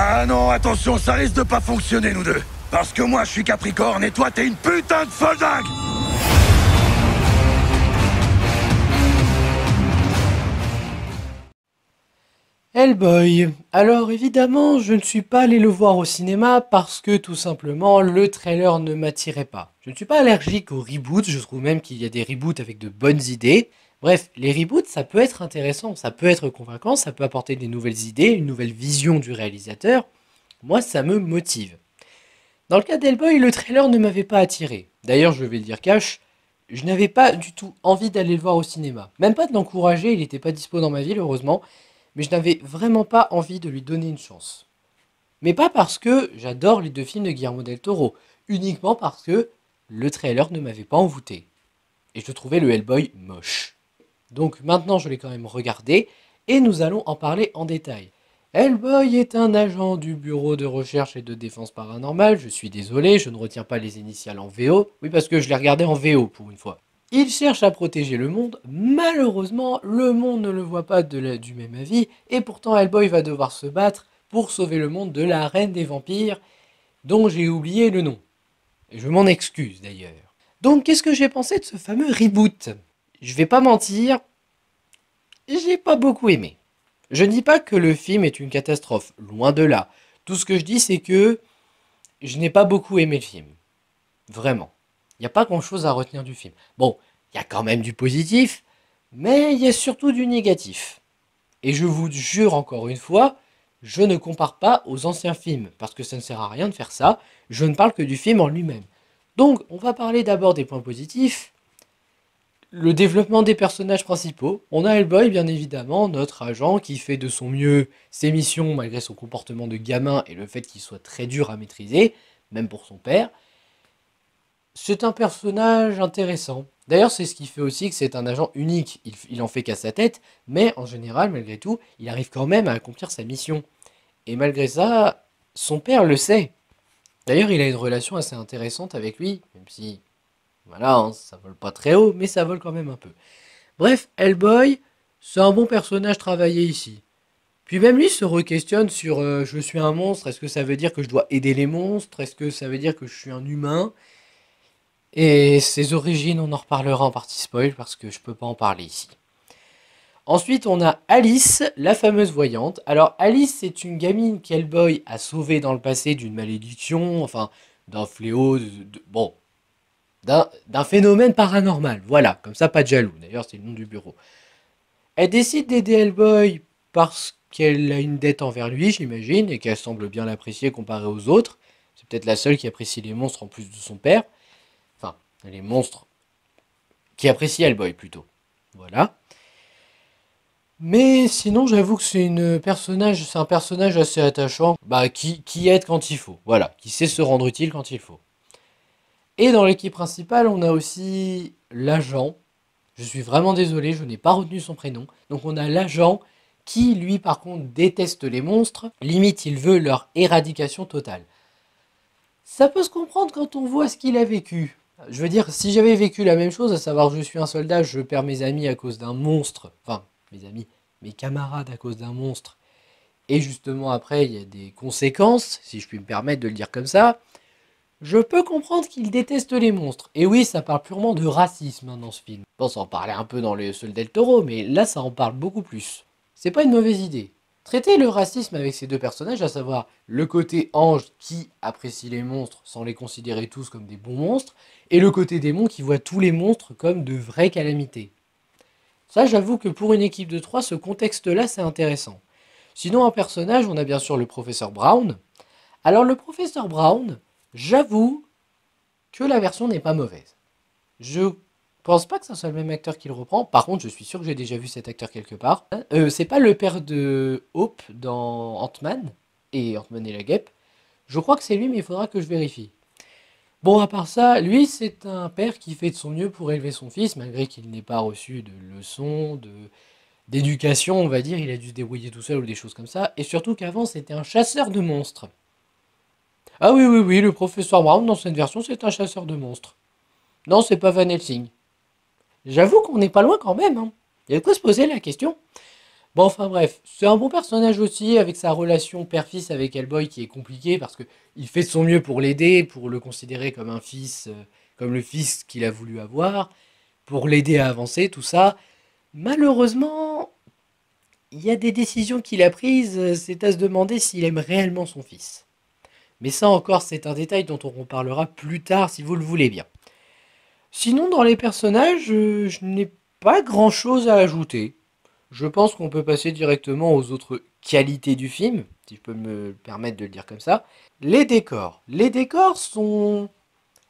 Ah non, attention, ça risque de pas fonctionner, nous deux. Parce que moi, je suis Capricorne et toi, t'es une putain de folle dingue. Hellboy. Alors évidemment, je ne suis pas allé le voir au cinéma parce que tout simplement le trailer ne m'attirait pas. Je ne suis pas allergique aux reboots, je trouve même qu'il y a des reboots avec de bonnes idées. Bref, les reboots, ça peut être intéressant, ça peut être convaincant, ça peut apporter des nouvelles idées, une nouvelle vision du réalisateur. Moi, ça me motive. Dans le cas d'Hellboy, le trailer ne m'avait pas attiré. D'ailleurs, je vais le dire cash, je n'avais pas du tout envie d'aller le voir au cinéma. Même pas de l'encourager, il n'était pas dispo dans ma ville, heureusement. Mais je n'avais vraiment pas envie de lui donner une chance. Mais pas parce que j'adore les deux films de Guillermo del Toro, uniquement parce que le trailer ne m'avait pas envoûté. Et je trouvais le Hellboy moche. Donc maintenant je l'ai quand même regardé, et nous allons en parler en détail. Hellboy est un agent du Bureau de recherche et de défense paranormale, je suis désolé, je ne retiens pas les initiales en VO, oui parce que je l'ai regardé en VO pour une fois. Il cherche à protéger le monde, malheureusement le monde ne le voit pas du même avis, et pourtant Hellboy va devoir se battre pour sauver le monde de la reine des vampires, dont j'ai oublié le nom. Et je m'en excuse d'ailleurs. Donc qu'est-ce que j'ai pensé de ce fameux reboot? Je vais pas mentir, j'ai pas beaucoup aimé. Je ne dis pas que le film est une catastrophe, loin de là. Tout ce que je dis c'est que je n'ai pas beaucoup aimé le film. Vraiment. Il n'y a pas grand-chose à retenir du film. Bon, il y a quand même du positif, mais il y a surtout du négatif. Et je vous jure encore une fois, je ne compare pas aux anciens films, parce que ça ne sert à rien de faire ça, je ne parle que du film en lui-même. Donc, on va parler d'abord des points positifs. Le développement des personnages principaux. On a Hellboy, bien évidemment, notre agent qui fait de son mieux ses missions malgré son comportement de gamin et le fait qu'il soit très dur à maîtriser, même pour son père. C'est un personnage intéressant. D'ailleurs, c'est ce qui fait aussi que c'est un agent unique. Il en fait qu'à sa tête, mais en général, malgré tout, il arrive quand même à accomplir sa mission. Et malgré ça, son père le sait. D'ailleurs, il a une relation assez intéressante avec lui, même si, voilà, hein, ça vole pas très haut, mais ça vole quand même un peu. Bref, Hellboy, c'est un bon personnage travaillé ici. Puis même lui se re-questionne sur je suis un monstre, est-ce que ça veut dire que je dois aider les monstres? Est-ce que ça veut dire que je suis un humain? Et ses origines, on en reparlera en partie spoil parce que je peux pas en parler ici. Ensuite, on a Alice, la fameuse voyante. Alors, Alice, c'est une gamine qu'Hellboy a sauvée dans le passé d'une malédiction, enfin, d'un fléau, bon, d'un phénomène paranormal. Voilà, comme ça, pas de jaloux. D'ailleurs, c'est le nom du bureau. Elle décide d'aider Hellboy parce qu'elle a une dette envers lui, j'imagine, et qu'elle semble bien l'apprécier comparé aux autres. C'est peut-être la seule qui apprécie les monstres en plus de son père. Enfin, les monstres qui apprécient Hellboy plutôt. Voilà. Mais sinon, j'avoue que c'est un personnage assez attachant, bah, qui aide quand il faut. Voilà, qui sait se rendre utile quand il faut. Et dans l'équipe principale, on a aussi l'agent. Je suis vraiment désolé, je n'ai pas retenu son prénom. Donc on a l'agent qui, lui, par contre, déteste les monstres. Limite, il veut leur éradication totale. Ça peut se comprendre quand on voit ce qu'il a vécu. Je veux dire, si j'avais vécu la même chose, à savoir je suis un soldat, je perds mes amis à cause d'un monstre, enfin, mes amis, mes camarades à cause d'un monstre, et justement après, il y a des conséquences, si je puis me permettre de le dire comme ça, je peux comprendre qu'il déteste les monstres. Et oui, ça parle purement de racisme hein, dans ce film. Je pense en parler un peu dans les Seuls del Toro, mais là, ça en parle beaucoup plus. C'est pas une mauvaise idée. Traiter le racisme avec ces deux personnages, à savoir le côté ange qui apprécie les monstres sans les considérer tous comme des bons monstres, et le côté démon qui voit tous les monstres comme de vraies calamités. Ça, j'avoue que pour une équipe de 3, ce contexte-là, c'est intéressant. Sinon, en personnage, on a bien sûr le professeur Brown. Alors, le professeur Brown, j'avoue que la version n'est pas mauvaise. Je pense pas que ce soit le même acteur qui le reprend. Par contre, je suis sûr que j'ai déjà vu cet acteur quelque part. C'est pas le père de Hope dans Ant-Man et Ant-Man et la Guêpe. Je crois que c'est lui, mais il faudra que je vérifie. Bon, à part ça, lui, c'est un père qui fait de son mieux pour élever son fils, malgré qu'il n'ait pas reçu de leçons, d'éducation, on va dire. Il a dû se débrouiller tout seul ou des choses comme ça. Et surtout qu'avant, c'était un chasseur de monstres. Ah oui, oui, oui, le professeur Brown, dans cette version, c'est un chasseur de monstres. Non, c'est pas Van Helsing. J'avoue qu'on n'est pas loin quand même. Hein. Il y a de quoi se poser la question. Bon, enfin bref, c'est un bon personnage aussi, avec sa relation père-fils avec Hellboy qui est compliquée, parce que il fait de son mieux pour l'aider, pour le considérer comme un fils, comme le fils qu'il a voulu avoir, pour l'aider à avancer, tout ça. Malheureusement, il y a des décisions qu'il a prises, c'est à se demander s'il aime réellement son fils. Mais ça encore, c'est un détail dont on reparlera plus tard si vous le voulez bien. Sinon, dans les personnages, je n'ai pas grand-chose à ajouter. Je pense qu'on peut passer directement aux autres qualités du film, si je peux me permettre de le dire comme ça. Les décors. Les décors sont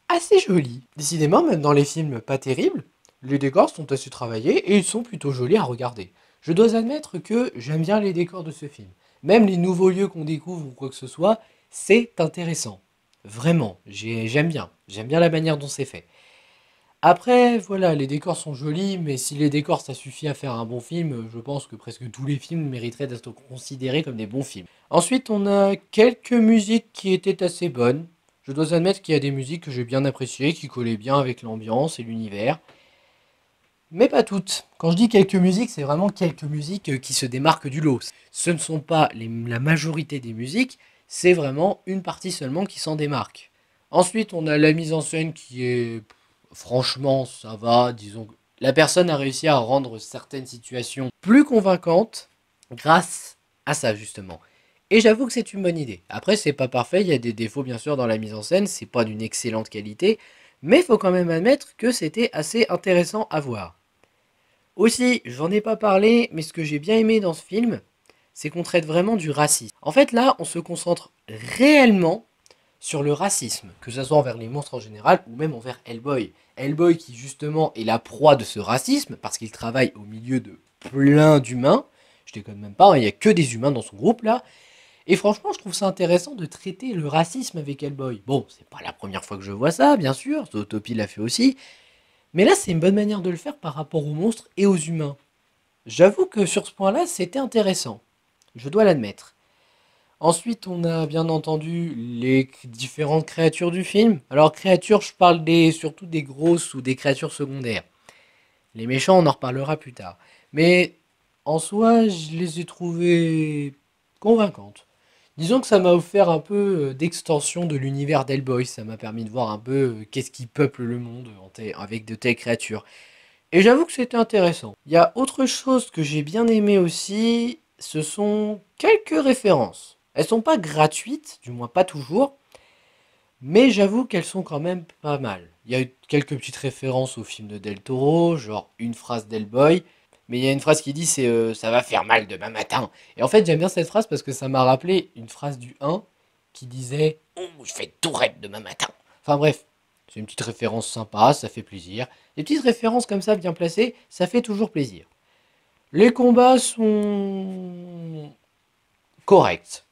assez jolis. Décidément, même dans les films pas terribles, les décors sont assez travaillés et ils sont plutôt jolis à regarder. Je dois admettre que j'aime bien les décors de ce film. Même les nouveaux lieux qu'on découvre ou quoi que ce soit, c'est intéressant. Vraiment, j'aime bien. J'aime bien la manière dont c'est fait. Après, voilà, les décors sont jolis, mais si les décors ça suffit à faire un bon film, je pense que presque tous les films mériteraient d'être considérés comme des bons films. Ensuite, on a quelques musiques qui étaient assez bonnes. Je dois admettre qu'il y a des musiques que j'ai bien appréciées, qui collaient bien avec l'ambiance et l'univers. Mais pas toutes. Quand je dis quelques musiques, c'est vraiment quelques musiques qui se démarquent du lot. Ce ne sont pas la majorité des musiques, c'est vraiment une partie seulement qui s'en démarque. Ensuite, on a la mise en scène qui est... Franchement, ça va, disons que la personne a réussi à rendre certaines situations plus convaincantes grâce à ça, justement. Et j'avoue que c'est une bonne idée. Après, c'est pas parfait, il y a des défauts bien sûr dans la mise en scène, c'est pas d'une excellente qualité, mais il faut quand même admettre que c'était assez intéressant à voir. Aussi, j'en ai pas parlé, mais ce que j'ai bien aimé dans ce film, c'est qu'on traite vraiment du racisme. En fait, là, on se concentre réellement sur le racisme, que ce soit envers les monstres en général ou même envers Hellboy. Hellboy qui justement est la proie de ce racisme parce qu'il travaille au milieu de plein d'humains. Je déconne même pas, il n'y a que des humains dans son groupe là. Et franchement, je trouve ça intéressant de traiter le racisme avec Hellboy. Bon, c'est pas la première fois que je vois ça, bien sûr, Zootopie l'a fait aussi. Mais là, c'est une bonne manière de le faire par rapport aux monstres et aux humains. J'avoue que sur ce point-là, c'était intéressant. Je dois l'admettre. Ensuite, on a bien entendu les différentes créatures du film. Alors, créatures, je parle surtout des grosses ou des créatures secondaires. Les méchants, on en reparlera plus tard. Mais en soi, je les ai trouvées convaincantes. Disons que ça m'a offert un peu d'extension de l'univers d'Hellboy. Ça m'a permis de voir un peu qu'est-ce qui peuple le monde avec de telles créatures. Et j'avoue que c'était intéressant. Il y a autre chose que j'ai bien aimé aussi, ce sont quelques références. Elles sont pas gratuites, du moins pas toujours, mais j'avoue qu'elles sont quand même pas mal. Il y a eu quelques petites références au film de Del Toro, genre une phrase d'Hellboy, mais il y a une phrase qui dit c'est ça va faire mal demain matin. Et en fait, j'aime bien cette phrase parce que ça m'a rappelé une phrase du 1 qui disait oh, je fais tout raide demain matin. Enfin bref, c'est une petite référence sympa, ça fait plaisir. Les petites références comme ça bien placées, ça fait toujours plaisir. Les combats sont corrects.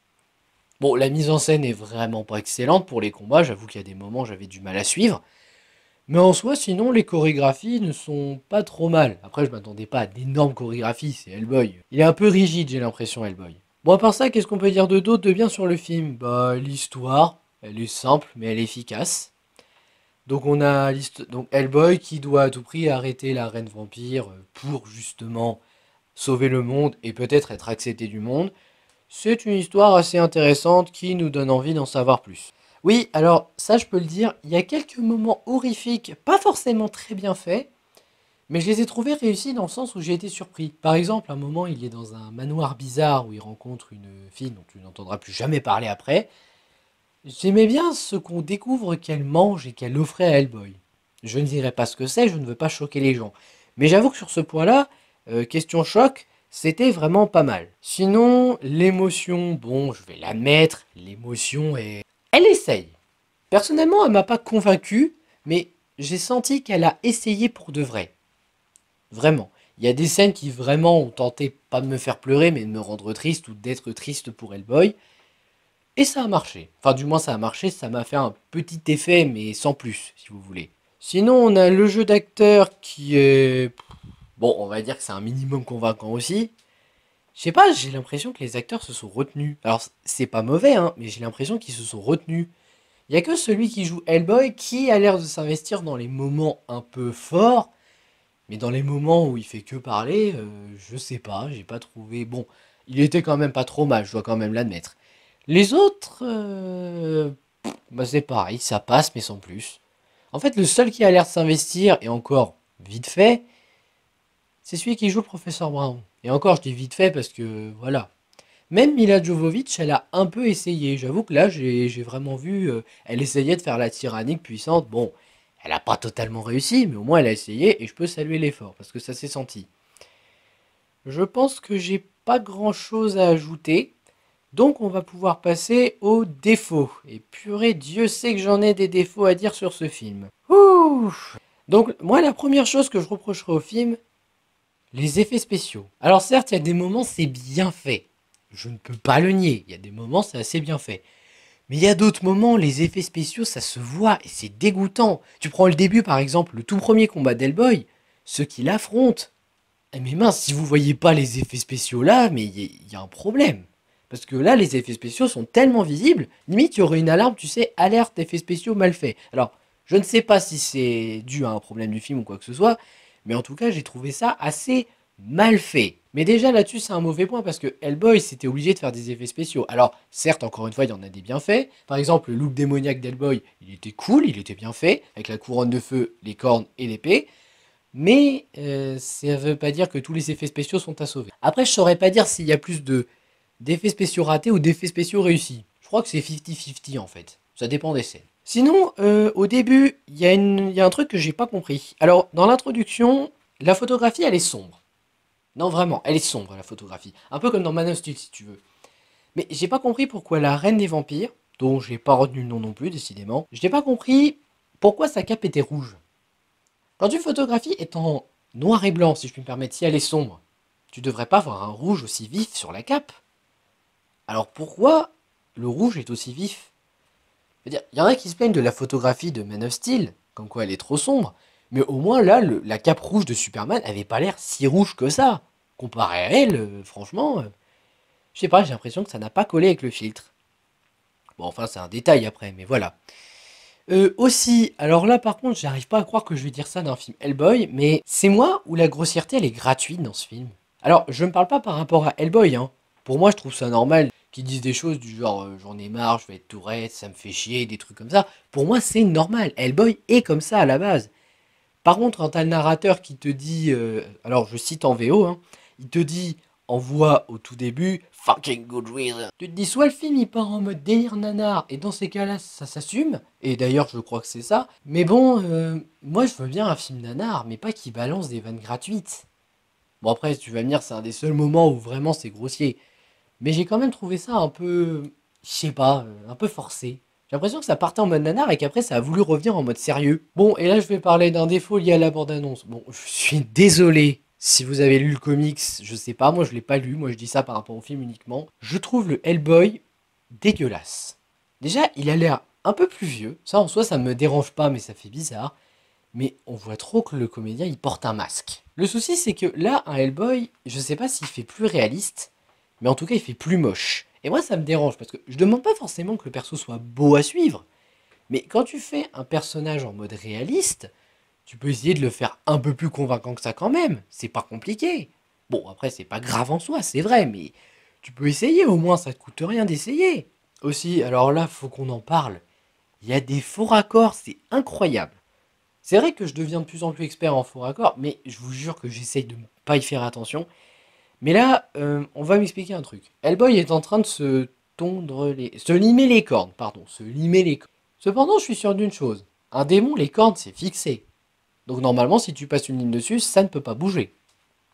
Bon, la mise en scène est vraiment pas excellente pour les combats, j'avoue qu'il y a des moments où j'avais du mal à suivre. Mais en soi, sinon, les chorégraphies ne sont pas trop mal. Après, je m'attendais pas à d'énormes chorégraphies, c'est Hellboy. Il est un peu rigide, j'ai l'impression, Hellboy. Bon, à part ça, qu'est-ce qu'on peut dire de d'autre de bien sur le film? Bah, l'histoire, elle est simple, mais elle est efficace. Donc on a donc Hellboy qui doit à tout prix arrêter la reine vampire pour justement sauver le monde et peut-être être accepté du monde. C'est une histoire assez intéressante qui nous donne envie d'en savoir plus. Oui, alors ça je peux le dire, il y a quelques moments horrifiques, pas forcément très bien faits, mais je les ai trouvés réussis dans le sens où j'ai été surpris. Par exemple, un moment, il est dans un manoir bizarre où il rencontre une fille dont tu n'entendras plus jamais parler après. J'aimais bien ce qu'on découvre qu'elle mange et qu'elle offrait à Hellboy. Je ne dirai pas ce que c'est, je ne veux pas choquer les gens. Mais j'avoue que sur ce point-là, question choc, c'était vraiment pas mal. Sinon, l'émotion, bon, je vais l'admettre, l'émotion est... Elle essaye. Personnellement, elle m'a pas convaincu, mais j'ai senti qu'elle a essayé pour de vrai. Vraiment. Il y a des scènes qui vraiment ont tenté pas de me faire pleurer, mais de me rendre triste ou d'être triste pour Hellboy. Et ça a marché. Enfin, du moins, ça a marché, ça m'a fait un petit effet, mais sans plus, si vous voulez. Sinon, on a le jeu d'acteur qui est... Bon, on va dire que c'est un minimum convaincant aussi. Je sais pas, j'ai l'impression que les acteurs se sont retenus. Alors, c'est pas mauvais, hein, mais j'ai l'impression qu'ils se sont retenus. Il y a que celui qui joue Hellboy qui a l'air de s'investir dans les moments un peu forts. Mais dans les moments où il fait que parler, je sais pas, j'ai pas trouvé. Bon, il était quand même pas trop mal, je dois quand même l'admettre. Les autres, bah c'est pareil, ça passe mais sans plus. En fait, le seul qui a l'air de s'investir, et encore vite fait, c'est celui qui joue le professeur Brown. Et encore, je dis vite fait parce que voilà. Même Mila Jovovich, elle a un peu essayé. J'avoue que là, j'ai vraiment vu, elle essayait de faire la tyrannique puissante. Bon, elle a pas totalement réussi, mais au moins elle a essayé et je peux saluer l'effort parce que ça s'est senti. Je pense que j'ai pas grand chose à ajouter. Donc on va pouvoir passer aux défauts. Et purée, Dieu sait que j'en ai des défauts à dire sur ce film. Ouh. Donc moi la première chose que je reprocherai au film, les effets spéciaux. Alors certes, il y a des moments c'est bien fait. Je ne peux pas le nier. Il y a des moments c'est assez bien fait. Mais il y a d'autres moments, les effets spéciaux, ça se voit et c'est dégoûtant. Tu prends le début par exemple, le tout premier combat d'Hellboy, ceux qui l'affrontent. Eh mais mince, si vous voyez pas les effets spéciaux là, mais il y a un problème. Parce que là, les effets spéciaux sont tellement visibles, limite il y aurait une alarme, tu sais, alerte effets spéciaux mal faits. Alors, je ne sais pas si c'est dû à un problème du film ou quoi que ce soit, mais en tout cas, j'ai trouvé ça assez mal fait. Mais déjà là-dessus, c'est un mauvais point parce que Hellboy, c'était obligé de faire des effets spéciaux. Alors, certes, encore une fois, il y en a des bien faits. Par exemple, le look démoniaque d'Hellboy, il était cool, il était bien fait, avec la couronne de feu, les cornes et l'épée. Mais ça veut pas dire que tous les effets spéciaux sont à sauver. Après, je saurais pas dire s'il y a plus de d'effets spéciaux ratés ou d'effets spéciaux réussis. Je crois que c'est 50-50 en fait. Ça dépend des scènes. Sinon, au début, il y a un truc que j'ai pas compris. Alors, dans l'introduction, la photographie, elle est sombre. Non, vraiment, elle est sombre, la photographie. Un peu comme dans Man of Steel, si tu veux. Mais j'ai pas compris pourquoi la reine des vampires, dont j'ai pas retenu le nom non plus, décidément, je n'ai pas compris pourquoi sa cape était rouge. Quand une photographie est en noir et blanc, si je puis me permettre, si elle est sombre, tu devrais pas avoir un rouge aussi vif sur la cape. Alors pourquoi le rouge est aussi vif? Je veux dire, il y en a qui se plaignent de la photographie de Man of Steel, comme quoi elle est trop sombre, mais au moins là, la cape rouge de Superman avait pas l'air si rouge que ça. Comparé à elle, franchement, je sais pas, j'ai l'impression que ça n'a pas collé avec le filtre. Bon, enfin, c'est un détail après, mais voilà. Aussi, alors là par contre, j'arrive pas à croire que je vais dire ça d'un film Hellboy, mais c'est moi ou la grossièreté elle est gratuite dans ce film. Alors, je ne parle pas par rapport à Hellboy, hein. Pour moi, je trouve ça normal qu'ils disent des choses du genre j'en ai marre, je vais être tourette, ça me fait chier, des trucs comme ça. Pour moi, c'est normal. Hellboy est comme ça à la base. Par contre, quand t'as le narrateur qui te dit, alors je cite en VO, hein, il te dit en voix au tout début, fucking good reason. Tu te dis soit le film il part en mode délire nanar, et dans ces cas-là ça s'assume, et d'ailleurs je crois que c'est ça, mais bon, moi je veux bien un film nanar, mais pas qui balance des vannes gratuites. Bon après, tu vas me dire, c'est un des seuls moments où vraiment c'est grossier, mais j'ai quand même trouvé ça un peu, je sais pas, un peu forcé. J'ai l'impression que ça partait en mode nanar et qu'après ça a voulu revenir en mode sérieux. Bon, et là je vais parler d'un défaut lié à la bande-annonce. Bon, je suis désolé si vous avez lu le comics, je sais pas, moi je l'ai pas lu, moi je dis ça par rapport au film uniquement. Je trouve le Hellboy dégueulasse. Déjà, il a l'air un peu plus vieux. Ça en soi ça me dérange pas, mais ça fait bizarre. Mais on voit trop que le comédien il porte un masque. Le souci c'est que là, un Hellboy, je sais pas s'il fait plus réaliste, mais en tout cas il fait plus moche. Et moi ça me dérange parce que je demande pas forcément que le perso soit beau à suivre, mais quand tu fais un personnage en mode réaliste, tu peux essayer de le faire un peu plus convaincant que ça quand même. C'est pas compliqué. Bon après c'est pas grave en soi, c'est vrai, mais tu peux essayer au moins, ça te coûte rien d'essayer. Aussi, alors là faut qu'on en parle. Il y a des faux raccords, c'est incroyable. C'est vrai que je deviens de plus en plus expert en faux raccords, mais je vous jure que j'essaye de ne pas y faire attention. Mais là, on va m'expliquer un truc. Hellboy est en train de se limer les cornes, pardon, se limer les cornes. Cependant, je suis sûr d'une chose. Un démon, les cornes, c'est fixé. Donc normalement, si tu passes une ligne dessus, ça ne peut pas bouger.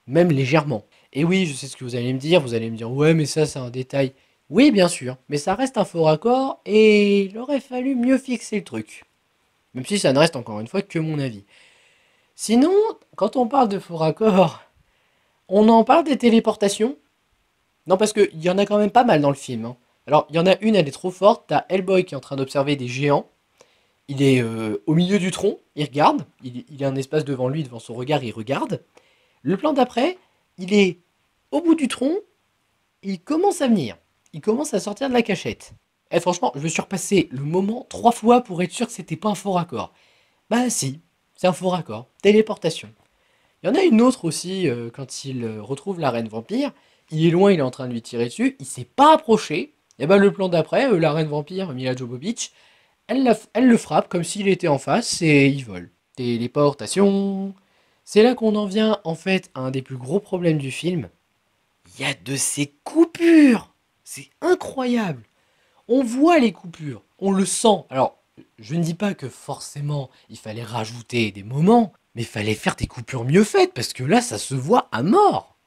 Même légèrement. Et oui, je sais ce que vous allez me dire, ouais, mais ça, c'est un détail. Oui, bien sûr, mais ça reste un faux raccord, et il aurait fallu mieux fixer le truc. Même si ça ne reste encore une fois que mon avis. Sinon, quand on parle de faux raccords, on en parle des téléportations. Non, parce qu'il y en a quand même pas mal dans le film, hein. Alors, il y en a une, elle est trop forte. T'as Hellboy qui est en train d'observer des géants. Il est au milieu du tronc, il regarde. Il a un espace devant lui, devant son regard, il regarde. Le plan d'après, il est au bout du tronc, il commence à venir. Il commence à sortir de la cachette. Et franchement, je me suis repassé le moment 3 fois pour être sûr que c'était pas un faux raccord. Bah si, c'est un faux raccord. Téléportation. Il y en a une autre aussi, quand il retrouve la reine vampire, il est loin, il est en train de lui tirer dessus, il s'est pas approché, et ben le plan d'après, la reine vampire, Mila Jovovich, elle le frappe comme s'il était en face et il vole. Téléportation. C'est là qu'on en vient en fait à un des plus gros problèmes du film. Il y a de ces coupures. C'est incroyable. On voit les coupures, on le sent. Alors, je ne dis pas que forcément il fallait rajouter des moments, mais il fallait faire des coupures mieux faites parce que là ça se voit à mort.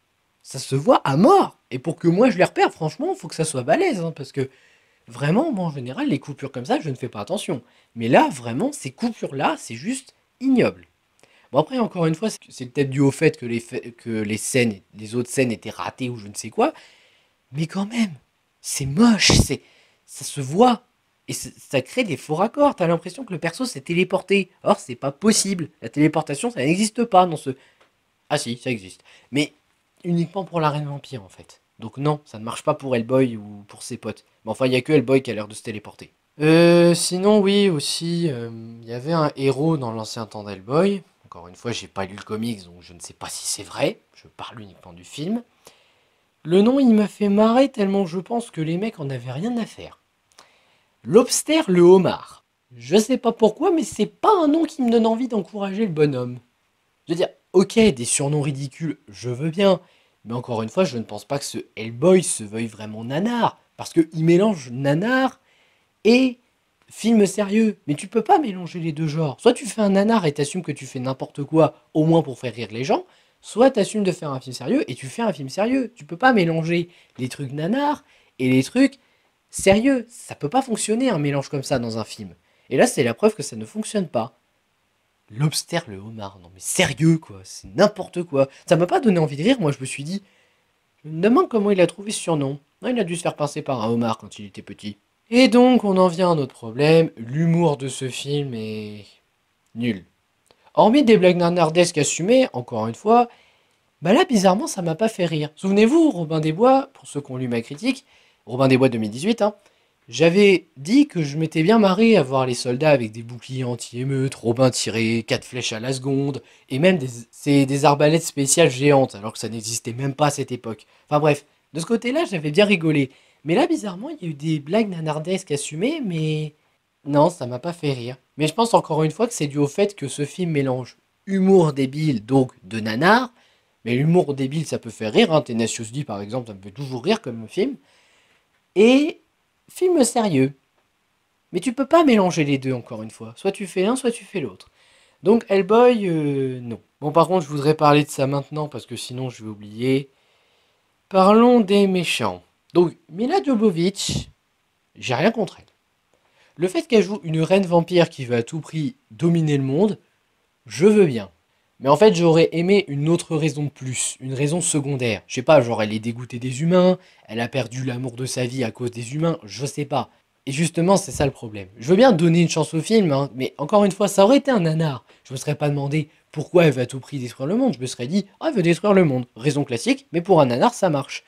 Ça se voit à mort. Et pour que moi je les repère, franchement, il faut que ça soit balèze, hein, parce que vraiment, moi en général, les coupures comme ça, je ne fais pas attention. Mais là, vraiment, ces coupures-là, c'est juste ignoble. Bon après, encore une fois, c'est peut-être dû au fait que les scènes, les autres scènes étaient ratées ou je ne sais quoi, mais quand même, c'est moche, ça se voit. Et ça crée des faux raccords. T'as l'impression que le perso s'est téléporté. Or, c'est pas possible. La téléportation, ça n'existe pas dans ce. Ah si, ça existe. Mais uniquement pour la reine vampire, en fait. Donc non, ça ne marche pas pour Hellboy ou pour ses potes. Mais enfin, il y a que Hellboy qui a l'air de se téléporter. Sinon, oui, aussi, il y avait un héros dans l'ancien temps d'Hellboy. Encore une fois, j'ai pas lu le comics, donc je ne sais pas si c'est vrai. Je parle uniquement du film. Le nom, il m'a fait marrer tellement je pense que les mecs en avaient rien à faire. Lobster le homard. Je sais pas pourquoi, mais c'est pas un nom qui me donne envie d'encourager le bonhomme. Je veux dire, ok, des surnoms ridicules, je veux bien. Mais encore une fois, je ne pense pas que ce Hellboy se veuille vraiment nanar. Parce qu'il mélange nanar et film sérieux. Mais tu peux pas mélanger les deux genres. Soit tu fais un nanar et t'assumes que tu fais n'importe quoi, au moins pour faire rire les gens. Soit t'assumes de faire un film sérieux et tu fais un film sérieux. Tu peux pas mélanger les trucs nanar et les trucs sérieux. Ça peut pas fonctionner un mélange comme ça dans un film. Et là, c'est la preuve que ça ne fonctionne pas. Lobster le homard, non mais sérieux quoi, c'est n'importe quoi. Ça m'a pas donné envie de rire, moi je me suis dit, je me demande comment il a trouvé ce surnom. Non, il a dû se faire pincer par un homard quand il était petit. Et donc on en vient à notre problème, l'humour de ce film est nul. Hormis des blagues nanardesques assumées, encore une fois, bah là bizarrement ça m'a pas fait rire. Souvenez-vous, Robin des Bois, pour ceux qui ont lu ma critique, Robin des Bois 2018, hein, j'avais dit que je m'étais bien marré à voir les soldats avec des boucliers anti-émeute, Robin tirer 4 flèches à la seconde, et même des arbalètes spéciales géantes, alors que ça n'existait même pas à cette époque. Enfin bref, de ce côté-là, j'avais bien rigolé. Mais là, bizarrement, il y a eu des blagues nanardesques assumées, mais non, ça m'a pas fait rire. Mais je pense encore une fois que c'est dû au fait que ce film mélange humour débile, donc de nanar, mais l'humour débile, ça peut faire rire, hein. Tenacious D, par exemple, ça me fait toujours rire comme film, et film sérieux. Mais tu peux pas mélanger les deux, encore une fois. Soit tu fais l'un, soit tu fais l'autre. Donc Hellboy, non. Bon, par contre, je voudrais parler de ça maintenant, parce que sinon je vais oublier. Parlons des méchants. Donc, Mila Jovovich, j'ai rien contre elle. Le fait qu'elle joue une reine vampire qui veut à tout prix dominer le monde, je veux bien. Mais en fait, j'aurais aimé une autre raison de plus, une raison secondaire. Je sais pas, genre elle est dégoûtée des humains, elle a perdu l'amour de sa vie à cause des humains, je sais pas. Et justement, c'est ça le problème. Je veux bien donner une chance au film, hein, mais encore une fois, ça aurait été un nanar. Je me serais pas demandé pourquoi elle veut à tout prix détruire le monde. Je me serais dit, ah, elle veut détruire le monde. Raison classique, mais pour un nanar, ça marche.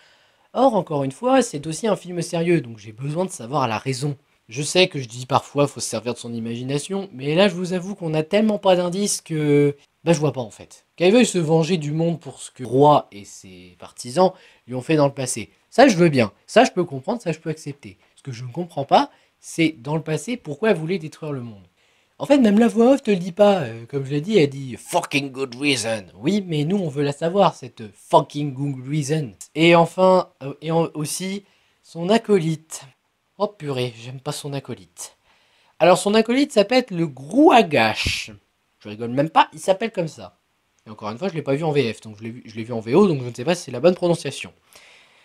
Or, encore une fois, c'est aussi un film sérieux, donc j'ai besoin de savoir la raison. Je sais que je dis parfois faut se servir de son imagination, mais là je vous avoue qu'on a tellement pas d'indices que bah je vois pas en fait. Qu'elle veuille se venger du monde pour ce que le roi et ses partisans lui ont fait dans le passé. Ça je veux bien, ça je peux comprendre, ça je peux accepter. Ce que je ne comprends pas, c'est dans le passé pourquoi elle voulait détruire le monde. En fait, même la voix off te le dit pas. Comme je l'ai dit, elle dit fucking good reason. Oui, mais nous, on veut la savoir, cette fucking good reason. Et enfin, aussi, son acolyte. Oh purée, j'aime pas son acolyte. Alors, son acolyte s'appelle le Grouagash. Je rigole même pas, il s'appelle comme ça. Et encore une fois, je l'ai pas vu en VF, donc je l'ai vu en VO, donc je ne sais pas si c'est la bonne prononciation.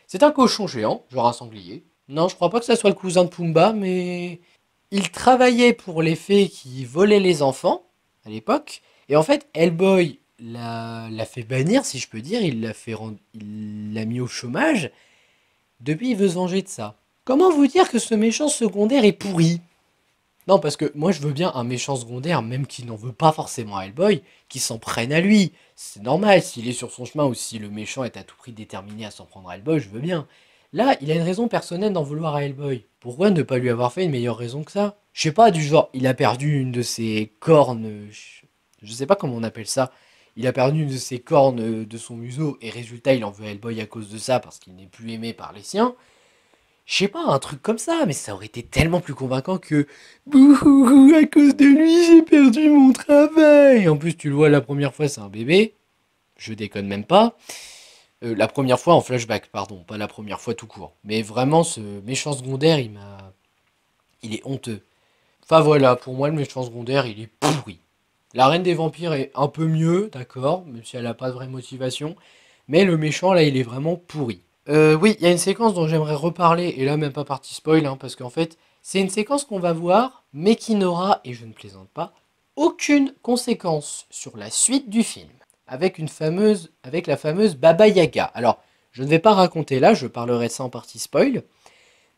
C'est un cochon géant, genre un sanglier. Non, je crois pas que ça soit le cousin de Pumba, mais il travaillait pour les fées qui volaient les enfants à l'époque. Et en fait, Hellboy l'a fait bannir, si je peux dire. Il l'a mis au chômage. Depuis, il veut se venger de ça. Comment vous dire que ce méchant secondaire est pourri? Non, parce que moi, je veux bien un méchant secondaire, même qui n'en veut pas forcément à Hellboy, qui s'en prenne à lui. C'est normal, s'il est sur son chemin ou si le méchant est à tout prix déterminé à s'en prendre à Hellboy, je veux bien. Là, il a une raison personnelle d'en vouloir à Hellboy. Pourquoi ne pas lui avoir fait une meilleure raison que ça? Je sais pas, du genre, il a perdu une de ses cornes, je sais pas comment on appelle ça. il a perdu une de ses cornes de son museau, et résultat, il en veut à Hellboy à cause de ça, parce qu'il n'est plus aimé par les siens. Je sais pas, un truc comme ça, mais ça aurait été tellement plus convaincant que bouhouhou, à cause de lui, j'ai perdu mon travail. En plus, tu le vois la première fois, c'est un bébé. Je déconne même pas. La première fois en flashback, pardon, pas la première fois tout court. Mais vraiment, ce méchant secondaire, il est honteux. Enfin voilà, pour moi, le méchant secondaire, il est pourri. La reine des vampires est un peu mieux, d'accord, même si elle a pas de vraie motivation. Mais le méchant, là, il est vraiment pourri. Oui, il y a une séquence dont j'aimerais reparler, et là même pas partie spoil, hein, parce qu'en fait, c'est une séquence qu'on va voir, mais qui n'aura, et je ne plaisante pas, aucune conséquence sur la suite du film, avec la fameuse Baba Yaga. Alors, je ne vais pas raconter là, je parlerai de ça en partie spoil,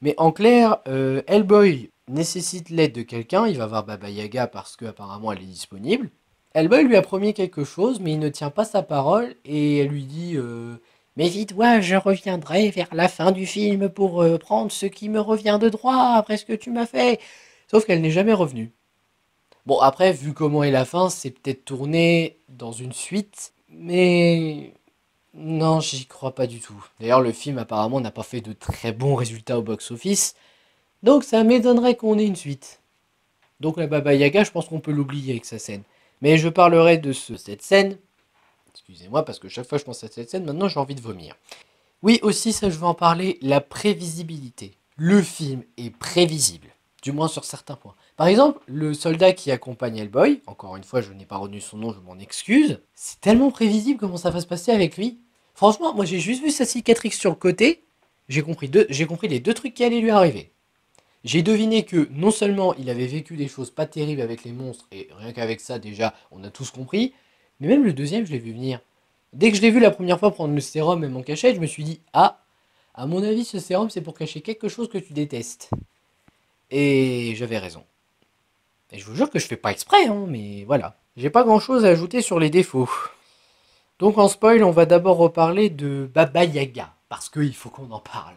mais en clair, Hellboy nécessite l'aide de quelqu'un, il va voir Baba Yaga parce qu'apparemment elle est disponible. Hellboy lui a promis quelque chose, mais il ne tient pas sa parole, et elle lui dit mais vite-toi, je reviendrai vers la fin du film pour prendre ce qui me revient de droit après ce que tu m'as fait. Sauf qu'elle n'est jamais revenue. Bon, après, vu comment est la fin, c'est peut-être tourné dans une suite, mais non, j'y crois pas du tout. D'ailleurs, le film apparemment n'a pas fait de très bons résultats au box-office, donc ça m'étonnerait qu'on ait une suite. Donc la Baba Yaga, je pense qu'on peut l'oublier avec sa scène. Mais je parlerai de cette scène. Excusez-moi, parce que chaque fois que je pense à cette scène, maintenant j'ai envie de vomir. Oui, aussi, ça je veux en parler, la prévisibilité. Le film est prévisible, du moins sur certains points. Par exemple, le soldat qui accompagne Hellboy, encore une fois, je n'ai pas retenu son nom, je m'en excuse, c'est tellement prévisible comment ça va se passer avec lui. Franchement, moi j'ai juste vu sa cicatrice sur le côté, j'ai compris les deux trucs qui allaient lui arriver. J'ai deviné que non seulement il avait vécu des choses pas terribles avec les monstres, et rien qu'avec ça déjà, on a tous compris, mais même le deuxième, je l'ai vu venir. Dès que je l'ai vu la première fois prendre le sérum même en cachette, je me suis dit, ah, à mon avis, ce sérum, c'est pour cacher quelque chose que tu détestes. Et j'avais raison. Et je vous jure que je fais pas exprès, hein, mais voilà. J'ai pas grand chose à ajouter sur les défauts. Donc en spoil, on va d'abord reparler de Baba Yaga, parce qu'il faut qu'on en parle.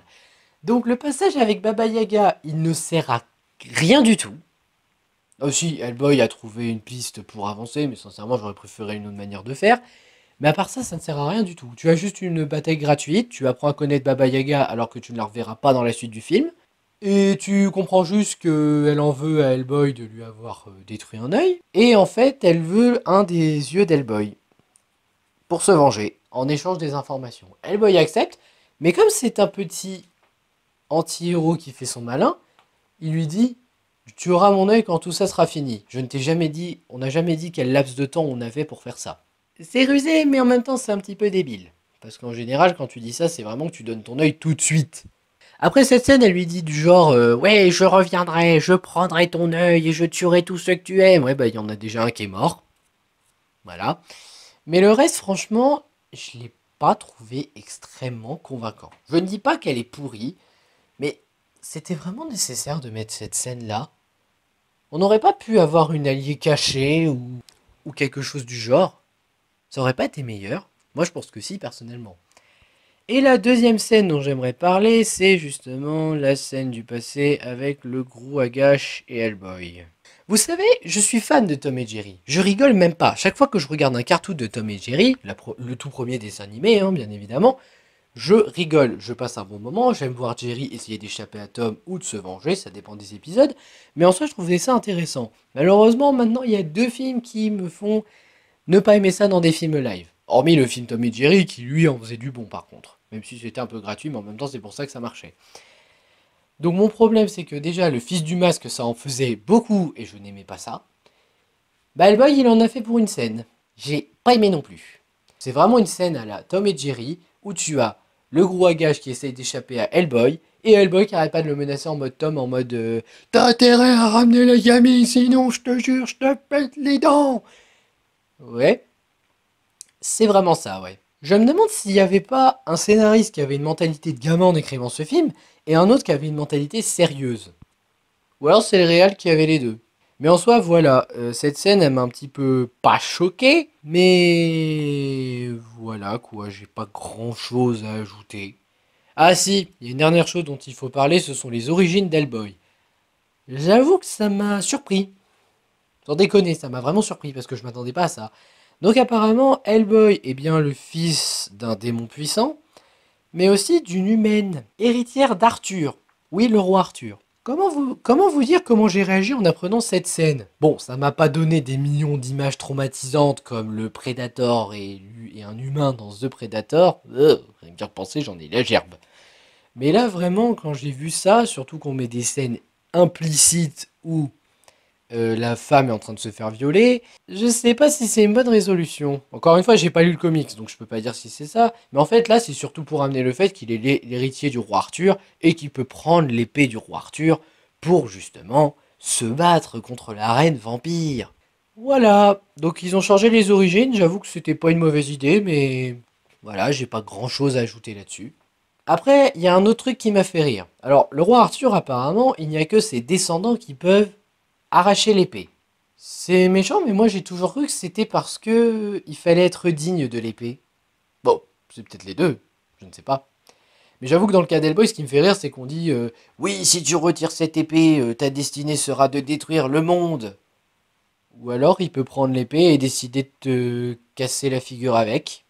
Donc le passage avec Baba Yaga, il ne sert à rien du tout. Aussi, Hellboy a trouvé une piste pour avancer, mais sincèrement, j'aurais préféré une autre manière de faire. Mais à part ça, ça ne sert à rien du tout. Tu as juste une bataille gratuite, tu apprends à connaître Baba Yaga alors que tu ne la reverras pas dans la suite du film. Et tu comprends juste qu'elle en veut à Hellboy de lui avoir détruit un œil. Et en fait, elle veut un des yeux d'Hellboy pour se venger, en échange des informations. Hellboy accepte, mais comme c'est un petit anti-héros qui fait son malin, il lui dit tu auras mon œil quand tout ça sera fini. Je ne t'ai jamais dit, on n'a jamais dit quel laps de temps on avait pour faire ça. C'est rusé, mais en même temps c'est un petit peu débile. Parce qu'en général, quand tu dis ça, c'est vraiment que tu donnes ton œil tout de suite. Après cette scène, elle lui dit du genre ouais, je reviendrai, je prendrai ton œil et je tuerai tous ceux que tu aimes. Ouais, bah il y en a déjà un qui est mort. Voilà. Mais le reste, franchement, je l'ai pas trouvé extrêmement convaincant. Je ne dis pas qu'elle est pourrie, mais c'était vraiment nécessaire de mettre cette scène-là. On n'aurait pas pu avoir une alliée cachée ou quelque chose du genre. Ça aurait pas été meilleur. Moi, je pense que si, personnellement. Et la deuxième scène dont j'aimerais parler, c'est justement la scène du passé avec le Gru Agash et Hellboy. Vous savez, je suis fan de Tom et Jerry. Je rigole même pas. Chaque fois que je regarde un cartoon de Tom et Jerry, le tout premier dessin animé, hein, bien évidemment, je rigole, je passe un bon moment, j'aime voir Jerry essayer d'échapper à Tom ou de se venger, ça dépend des épisodes, mais en soi je trouvais ça intéressant. Malheureusement, maintenant il y a deux films qui me font ne pas aimer ça dans des films live. Hormis le film Tom et Jerry qui lui en faisait du bon par contre. Même si c'était un peu gratuit, mais en même temps c'est pour ça que ça marchait. Donc mon problème c'est que déjà le fils du masque ça en faisait beaucoup et je n'aimais pas ça. Bah Hellboy il en a fait pour une scène. J'ai pas aimé non plus. C'est vraiment une scène à la Tom et Jerry où tu as le gros agage qui essaye d'échapper à Hellboy et Hellboy qui arrête pas de le menacer en mode Tom en mode t'as intérêt à ramener la gamine sinon je te jure je te pète les dents. Ouais. C'est vraiment ça, ouais. Je me demande s'il n'y avait pas un scénariste qui avait une mentalité de gamin en écrivant ce film, et un autre qui avait une mentalité sérieuse. Ou alors c'est le réal qui avait les deux. Mais en soi, voilà, cette scène, elle m'a un petit peu pas choqué, mais voilà quoi, j'ai pas grand chose à ajouter. Ah si, il y a une dernière chose dont il faut parler, ce sont les origines d'Hellboy. J'avoue que ça m'a surpris. Sans déconner, ça m'a vraiment surpris parce que je m'attendais pas à ça. Donc apparemment, Hellboy est bien le fils d'un démon puissant, mais aussi d'une humaine, héritière d'Arthur. Oui, le roi Arthur. Comment vous dire comment j'ai réagi en apprenant cette scène? Bon, ça m'a pas donné des millions d'images traumatisantes comme le Predator et un humain dans The Predator. Rien que d'y repenser, j'en ai la gerbe. Mais là, vraiment, quand j'ai vu ça, surtout qu'on met des scènes implicites où la femme est en train de se faire violer, je sais pas si c'est une bonne résolution. Encore une fois, j'ai pas lu le comics, donc je peux pas dire si c'est ça. Mais en fait, là, c'est surtout pour amener le fait qu'il est l'héritier du roi Arthur et qu'il peut prendre l'épée du roi Arthur pour justement se battre contre la reine vampire. Voilà, donc ils ont changé les origines, j'avoue que c'était pas une mauvaise idée, mais voilà, j'ai pas grand chose à ajouter là-dessus. Après, il y a un autre truc qui m'a fait rire. Alors, le roi Arthur, apparemment, il n'y a que ses descendants qui peuvent arracher l'épée. C'est méchant, mais moi j'ai toujours cru que c'était parce que il fallait être digne de l'épée. Bon, c'est peut-être les deux, je ne sais pas. Mais j'avoue que dans le cas d'Hellboy, ce qui me fait rire, c'est qu'on dit oui, si tu retires cette épée, ta destinée sera de détruire le monde. Ou alors il peut prendre l'épée et décider de te casser la figure avec.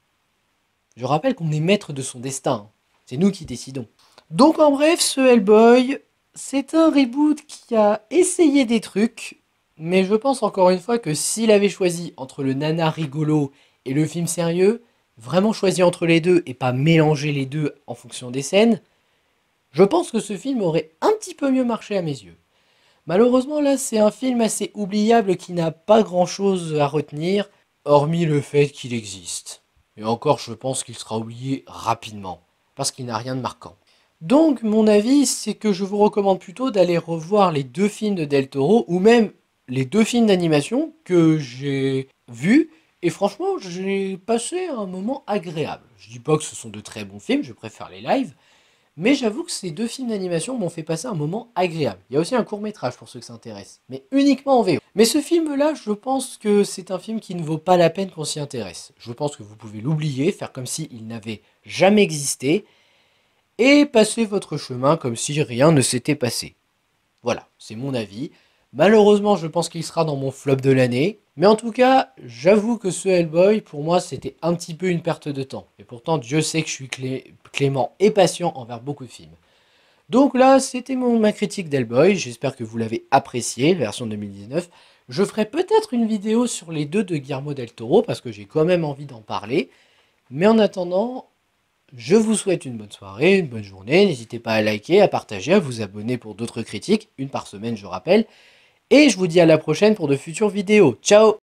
Je rappelle qu'on est maître de son destin. C'est nous qui décidons. Donc en bref, ce Hellboy, c'est un reboot qui a essayé des trucs, mais je pense encore une fois que s'il avait choisi entre le nana rigolo et le film sérieux, vraiment choisi entre les deux et pas mélanger les deux en fonction des scènes, je pense que ce film aurait un petit peu mieux marché à mes yeux. Malheureusement là, c'est un film assez oubliable qui n'a pas grand-chose à retenir, hormis le fait qu'il existe. Et encore, je pense qu'il sera oublié rapidement, parce qu'il n'a rien de marquant. Donc, mon avis, c'est que je vous recommande plutôt d'aller revoir les deux films de Del Toro, ou même les deux films d'animation que j'ai vus, et franchement, j'ai passé un moment agréable. Je dis pas que ce sont de très bons films, je préfère les lives, mais j'avoue que ces deux films d'animation m'ont fait passer un moment agréable. Il y a aussi un court-métrage pour ceux que ça intéresse, mais uniquement en VO. Mais ce film-là, je pense que c'est un film qui ne vaut pas la peine qu'on s'y intéresse. Je pense que vous pouvez l'oublier, faire comme s'il n'avait jamais existé, et passer votre chemin comme si rien ne s'était passé. Voilà, c'est mon avis. Malheureusement, je pense qu'il sera dans mon flop de l'année. Mais en tout cas, j'avoue que ce Hellboy, pour moi, c'était un petit peu une perte de temps. Et pourtant, Dieu sait que je suis clément et patient envers beaucoup de films. Donc là, c'était ma critique d'Hellboy. J'espère que vous l'avez apprécié, la version 2019. Je ferai peut-être une vidéo sur les deux de Guillermo del Toro, parce que j'ai quand même envie d'en parler. Mais en attendant, je vous souhaite une bonne soirée, une bonne journée. N'hésitez pas à liker, à partager, à vous abonner pour d'autres critiques. Une par semaine, je rappelle. Et je vous dis à la prochaine pour de futures vidéos. Ciao!